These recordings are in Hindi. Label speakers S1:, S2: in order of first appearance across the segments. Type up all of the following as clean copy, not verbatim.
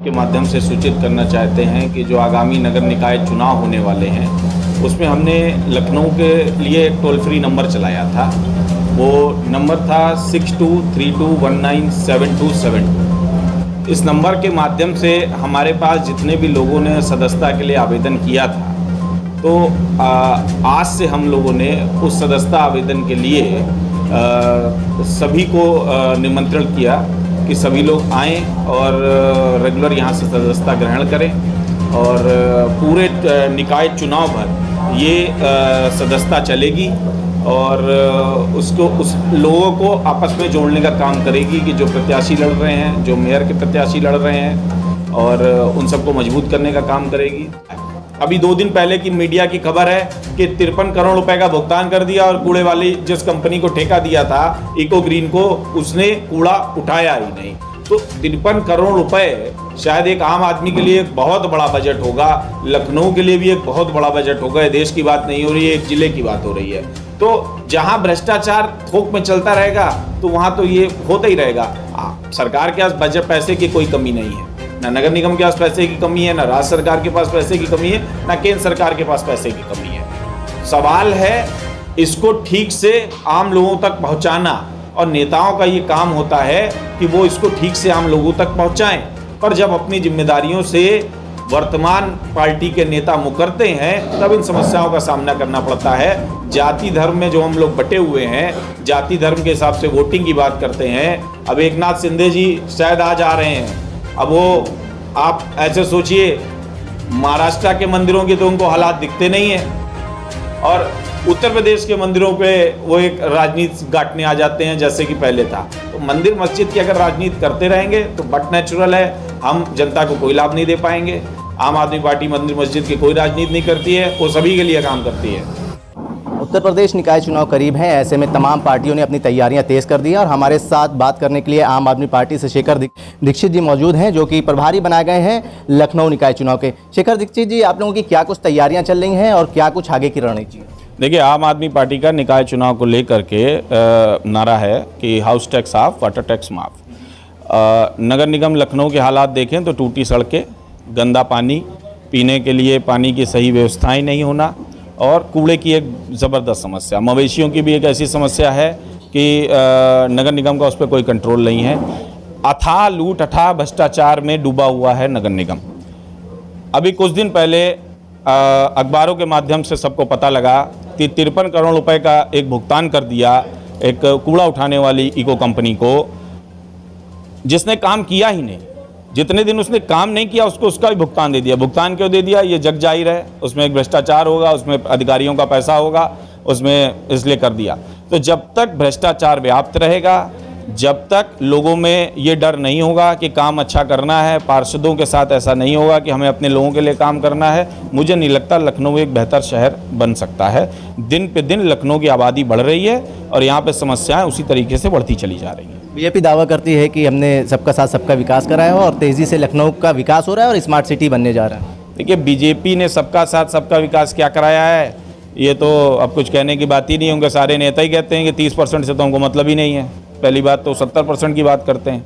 S1: के माध्यम से सूचित करना चाहते हैं कि जो आगामी नगर निकाय चुनाव होने वाले हैं उसमें हमने लखनऊ के लिए एक टोल फ्री नंबर चलाया था। वो नंबर था 6232197272। इस नंबर के माध्यम से हमारे पास जितने भी लोगों ने सदस्यता के लिए आवेदन किया था, तो आज से हम लोगों ने उस सदस्यता आवेदन के लिए सभी को निमंत्रण किया कि सभी लोग आएँ और रेगुलर यहाँ से सदस्यता ग्रहण करें और पूरे निकाय चुनाव भर ये सदस्यता चलेगी और उसको उस लोगों को आपस में जोड़ने का काम करेगी कि जो प्रत्याशी लड़ रहे हैं, जो मेयर के प्रत्याशी लड़ रहे हैं, और उन सबको मजबूत करने का काम करेगी। अभी 2 दिन पहले की मीडिया की खबर है कि 53 करोड़ रुपए का भुगतान कर दिया और कूड़े वाली जिस कंपनी को ठेका दिया था इको ग्रीन को, उसने कूड़ा उठाया ही नहीं। तो 53 करोड़ रुपए शायद एक आम आदमी के लिए एक बहुत बड़ा बजट होगा, लखनऊ के लिए भी एक बहुत बड़ा बजट होगा। ये देश की बात नहीं हो रही है, एक जिले की बात हो रही है। तो जहां भ्रष्टाचार थोक में चलता रहेगा तो वहां तो ये होता ही रहेगा। सरकार के पास बजट पैसे की कोई कमी नहीं है, ना नगर निगम के पास पैसे की कमी है, ना राज्य सरकार के पास पैसे की कमी है, ना केंद्र सरकार के पास पैसे की कमी है। सवाल है इसको ठीक से आम लोगों तक पहुंचाना, और नेताओं का ये काम होता है कि वो इसको ठीक से आम लोगों तक पहुंचाएं। पर जब अपनी जिम्मेदारियों से वर्तमान पार्टी के नेता मुकरते हैं तब इन समस्याओं का सामना करना पड़ता है। जाति धर्म में जो हम लोग बटे हुए हैं, जाति धर्म के हिसाब से वोटिंग की बात करते हैं। अब एकनाथ शिंदे जी शायद आज आ रहे हैं, अब वो आप ऐसे सोचिए महाराष्ट्र के मंदिरों के तो उनको हालात दिखते नहीं हैं, और उत्तर प्रदेश के मंदिरों पे वो एक राजनीति गांठने आ जाते हैं जैसे कि पहले था। तो मंदिर मस्जिद की अगर राजनीति करते रहेंगे तो बट नेचुरल है, हम जनता को कोई लाभ नहीं दे पाएंगे। आम आदमी पार्टी मंदिर मस्जिद की कोई राजनीति नहीं करती है, वो सभी के लिए काम करती है।
S2: उत्तर प्रदेश निकाय चुनाव करीब हैं, ऐसे में तमाम पार्टियों ने अपनी तैयारियां तेज़ कर दी हैं और हमारे साथ बात करने के लिए आम आदमी पार्टी से शेखर दीक्षित जी मौजूद हैं, जो कि प्रभारी बनाए गए हैं लखनऊ निकाय चुनाव के। शेखर दीक्षित जी, आप लोगों की क्या कुछ तैयारियां चल रही हैं और क्या कुछ आगे की रणनीति?
S1: देखिए, आम आदमी पार्टी का निकाय चुनाव को लेकर के नारा है कि house tax of, water tax माफ। नगर निगम लखनऊ के हालात देखें तो टूटी सड़कें, गंदा पानी, पीने के लिए पानी की सही व्यवस्थाएं नहीं होना, और कूड़े की एक ज़बरदस्त समस्या, मवेशियों की भी एक ऐसी समस्या है कि नगर निगम का उस पर कोई कंट्रोल नहीं है। अथाह लूट अथाह भ्रष्टाचार में डूबा हुआ है नगर निगम। अभी कुछ दिन पहले अखबारों के माध्यम से सबको पता लगा कि 53 करोड़ रुपए का एक भुगतान कर दिया एक कूड़ा उठाने वाली इको कंपनी को, जिसने काम किया ही नहीं। जितने दिन उसने काम नहीं किया उसको उसका भी भुगतान दे दिया। भुगतान क्यों दे दिया? ये जग जाहिर है, उसमें एक भ्रष्टाचार होगा, उसमें अधिकारियों का पैसा होगा, उसमें इसलिए कर दिया। तो जब तक भ्रष्टाचार व्याप्त रहेगा, जब तक लोगों में ये डर नहीं होगा कि काम अच्छा करना है, पार्षदों के साथ ऐसा नहीं होगा कि हमें अपने लोगों के लिए काम करना है, मुझे नहीं लगता लखनऊ एक बेहतर शहर बन सकता है। दिन पे दिन लखनऊ की आबादी बढ़ रही है और यहाँ पे समस्याएं उसी तरीके से बढ़ती चली जा रही हैं।
S2: बीजेपी दावा करती है कि हमने सबका साथ सबका विकास कराया हो और तेज़ी से लखनऊ का विकास हो रहा है और स्मार्ट सिटी बनने जा रहा है।
S1: देखिए, बीजेपी ने सबका साथ सबका विकास क्या कराया है, ये तो अब कुछ कहने की बात ही नहीं होंगे। सारे नेता ही कहते हैं कि 30% से तो हमको मतलब ही नहीं है। पहली बात तो 70% की बात करते हैं,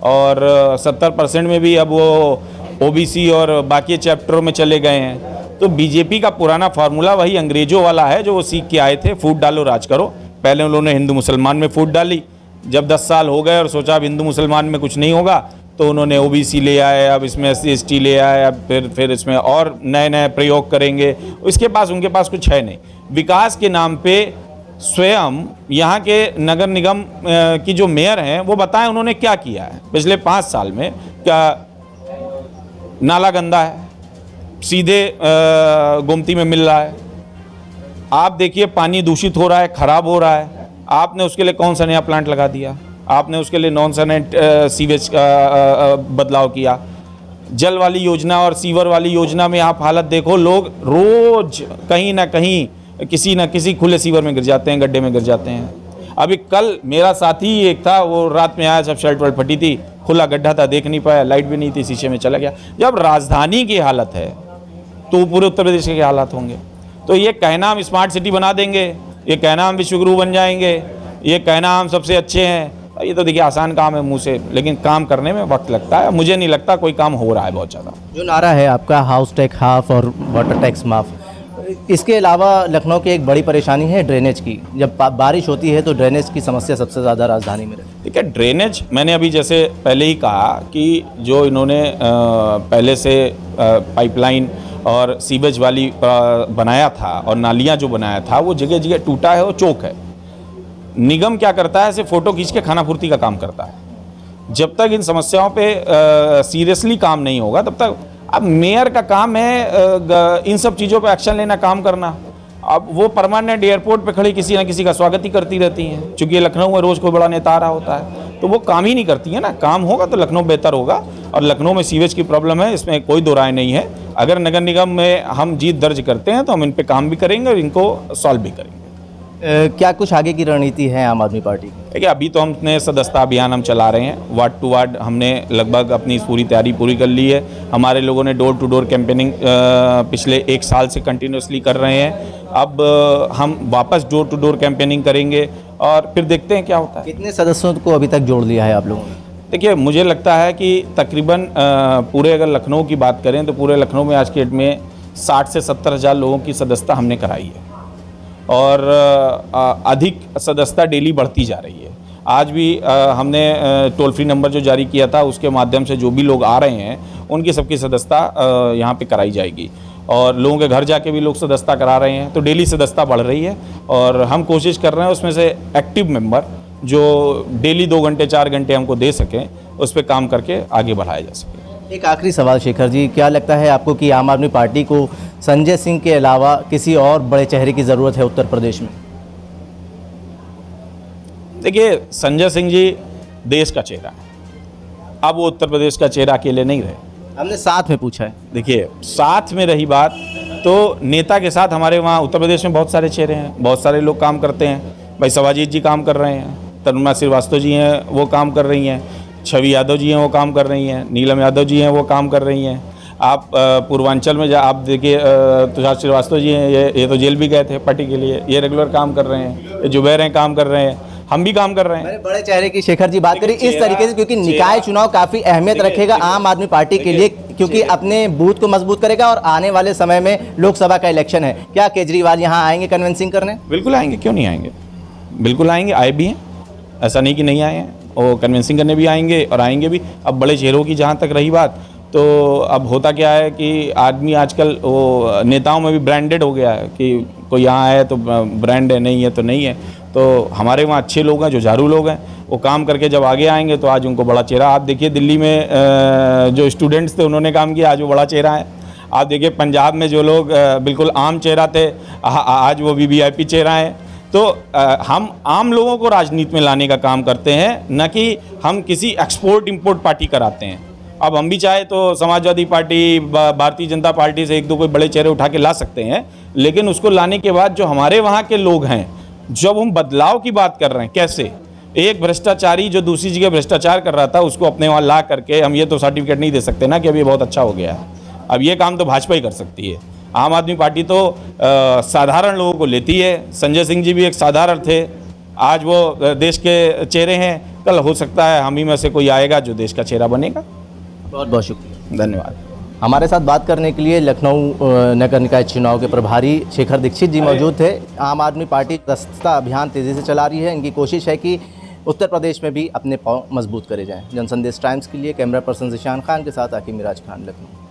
S1: और 70% में भी अब वो ओबीसी और बाकी चैप्टरों में चले गए हैं। तो बीजेपी का पुराना फार्मूला वही अंग्रेजों वाला है जो वो सीख के आए थे, फूट डालो राज करो। पहले उन्होंने हिंदू मुसलमान में फूट डाली, जब 10 साल हो गए और सोचा अब हिंदू मुसलमान में कुछ नहीं होगा तो उन्होंने ओबीसी ले आए, अब इसमें SC ST ले आए, अब फिर इसमें और नए नए प्रयोग करेंगे। उनके पास कुछ है नहीं। विकास के नाम पे स्वयं यहाँ के नगर निगम की जो मेयर हैं वो बताएं उन्होंने क्या किया है पिछले 5 साल में। क्या नाला गंदा है, सीधे गोमती में मिल रहा है। आप देखिए पानी दूषित हो रहा है, ख़राब हो रहा है। आपने उसके लिए कौन सा नया प्लांट लगा दिया? आपने उसके लिए नॉन सैनिट सीवेज बदलाव किया। जल वाली योजना और सीवर वाली योजना में आप हालत देखो, लोग रोज कहीं ना कहीं किसी न किसी खुले सीवर में गिर जाते हैं, गड्ढे में गिर जाते हैं। अभी कल मेरा साथी एक था, वो रात में आया जब शर्ट वर्ट फटी थी, खुला गड्ढा था, देख नहीं पाया, लाइट भी नहीं थी, शीशे में चला गया। जब राजधानी की हालत है तो पूरे उत्तर प्रदेश के क्या हालात होंगे? तो ये कहना हम स्मार्ट सिटी बना देंगे, ये कहना हम विश्वगुरु बन जाएंगे, ये कहना हम सबसे अच्छे हैं, ये तो देखिए आसान काम है मुंह से, लेकिन काम करने में वक्त लगता है। मुझे नहीं लगता कोई काम हो रहा है बहुत ज़्यादा।
S2: जो नारा है आपका हाउस टैक्स हाफ और वाटर टैक्स माफ, इसके अलावा लखनऊ की एक बड़ी परेशानी है ड्रेनेज की। जब बारिश होती है तो ड्रेनेज की समस्या सबसे ज़्यादा राजधानी में रहती है।
S1: ठीक है, ड्रेनेज मैंने अभी जैसे पहले ही कहा कि जो इन्होंने पहले से पाइपलाइन और सीवेज वाली बनाया था और नालियाँ जो बनाया था वो जगह जगह टूटा है और चौक है। निगम क्या करता है, सिर्फ फ़ोटो खींच के खानापूर्ति का काम करता है। जब तक इन समस्याओं पे सीरियसली काम नहीं होगा तब तक, अब मेयर का काम है इन सब चीज़ों पे एक्शन लेना, काम करना। अब वो परमानेंट एयरपोर्ट पे खड़ी किसी ना किसी का स्वागत ही करती रहती हैं, चूँकि लखनऊ में रोज़ कोई बड़ा नेता आ रहा होता है, तो वो काम ही नहीं करती है ना। काम होगा तो लखनऊ बेहतर होगा। और लखनऊ में सीवेज की प्रॉब्लम है, इसमें कोई दो राय नहीं है। अगर नगर निगम में हम जीत दर्ज करते हैं तो हम इन पर काम भी करेंगे और इनको सॉल्व भी करेंगे।
S2: क्या कुछ आगे की रणनीति है आम आदमी पार्टी की?
S1: देखिए अभी तो हमने सदस्यता अभियान हम चला रहे हैं, वार्ड टू वार्ड हमने लगभग अपनी पूरी तैयारी पूरी कर ली है। हमारे लोगों ने डोर टू डोर कैंपेनिंग पिछले 1 साल से कंटिन्यूसली कर रहे हैं। अब हम वापस डोर टू डोर कैंपेनिंग करेंगे और फिर देखते हैं क्या होता है।
S2: कितने सदस्यों को अभी तक जोड़ लिया है आप लोगों ने?
S1: देखिए मुझे लगता है कि तकरीबन पूरे अगर लखनऊ की बात करें तो पूरे लखनऊ में आज के डेट में 60 से 70 हज़ार लोगों की सदस्यता हमने कराई है और अधिक सदस्यता डेली बढ़ती जा रही है। आज भी हमने टोल फ्री नंबर जो जारी किया था उसके माध्यम से जो भी लोग आ रहे हैं उनकी सबकी सदस्यता यहाँ पे कराई जाएगी और लोगों के घर जाके भी लोग सदस्यता करा रहे हैं, तो डेली सदस्यता बढ़ रही है। और हम कोशिश कर रहे हैं उसमें से एक्टिव मेंबर जो डेली 2 घंटे 4 घंटे हमको दे सकें, उस पर काम करके आगे बढ़ाया जा सके।
S2: एक आखिरी सवाल शेखर जी, क्या लगता है आपको कि आम आदमी पार्टी को संजय सिंह के अलावा किसी और बड़े चेहरे की ज़रूरत है उत्तर प्रदेश में?
S1: देखिए संजय सिंह जी देश का चेहरा है, अब वो उत्तर प्रदेश का चेहरा अकेले नहीं रहे।
S2: हमने साथ में पूछा है।
S1: देखिए साथ में रही बात तो नेता के साथ हमारे वहाँ उत्तर प्रदेश में बहुत सारे चेहरे हैं, बहुत सारे लोग काम करते हैं। भाई सवाजीत जी काम कर रहे हैं, तरुणा श्रीवास्तव जी हैं वो काम कर रही हैं, छवि यादव जी हैं वो काम कर रही हैं, नीलम यादव जी हैं वो काम कर रही हैं। आप पूर्वांचल में आप देखिए तुषार श्रीवास्तव जी हैं, ये तो जेल भी गए थे पार्टी के लिए, ये रेगुलर काम कर रहे हैं। ये जुबैर हैं काम कर रहे हैं, हम भी काम कर रहे हैं।
S2: मैंने बड़े चेहरे की शेखर जी बात करी इस तरीके से, क्योंकि निकाय चुनाव काफ़ी अहमियत रखेगा आम आदमी पार्टी के लिए, क्योंकि अपने बूथ को मजबूत करेगा और आने वाले समय में लोकसभा का इलेक्शन है। क्या केजरीवाल यहाँ आएंगे कन्विंसिंग करने?
S1: बिल्कुल आएंगे, क्यों नहीं आएंगे, बिल्कुल आएंगे, आए भी हैं, ऐसा नहीं कि नहीं आए हैं। वो कन्विंसिंग करने भी आएंगे और आएंगे भी। अब बड़े चेहरों की जहाँ तक रही बात, तो अब होता क्या है कि आदमी आजकल वो नेताओं में भी ब्रांडेड हो गया है कि कोई यहाँ है तो ब्रांड है, नहीं है तो नहीं है। तो हमारे वहाँ अच्छे लोग हैं, जो झाड़ू लोग हैं, वो काम करके जब आगे आएंगे तो आज उनको बड़ा चेहरा। आप देखिए दिल्ली में जो स्टूडेंट्स थे उन्होंने काम किया, आज वो बड़ा चेहरा है। आप देखिए पंजाब में जो लोग बिल्कुल आम चेहरा थे, आज वो वीवीआईपी चेहरा है। तो हम आम लोगों को राजनीति में लाने का काम करते हैं, न कि हम किसी एक्सपोर्ट इंपोर्ट पार्टी कराते हैं। अब हम भी चाहे तो समाजवादी पार्टी, भारतीय जनता पार्टी से 1-2 कोई बड़े चेहरे उठा के ला सकते हैं, लेकिन उसको लाने के बाद जो हमारे वहाँ के लोग हैं, जब हम बदलाव की बात कर रहे हैं, कैसे एक भ्रष्टाचारी जो दूसरी जगह भ्रष्टाचार कर रहा था उसको अपने वहाँ ला करके, हम ये तो सर्टिफिकेट नहीं दे सकते ना कि अब ये बहुत अच्छा हो गया है। अब ये काम तो भाजपा ही कर सकती है। आम आदमी पार्टी तो साधारण लोगों को लेती है। संजय सिंह जी भी एक साधारण थे, आज वो देश के चेहरे हैं, कल हो सकता है हम ही में से कोई आएगा जो देश का चेहरा बनेगा।
S2: बहुत बहुत शुक्रिया,
S1: धन्यवाद।
S2: हमारे साथ बात करने के लिए लखनऊ नगर निकाय चुनाव के प्रभारी शेखर दीक्षित जी मौजूद थे। आम आदमी पार्टी सदस्यता अभियान तेज़ी से चला रही है। इनकी कोशिश है कि उत्तर प्रदेश में भी अपने पांव मजबूत करे जाएं। जनसंदेश टाइम्स के लिए कैमरा पर्सन ज़िशान खान के साथ आकिब मिराज खान, लखनऊ।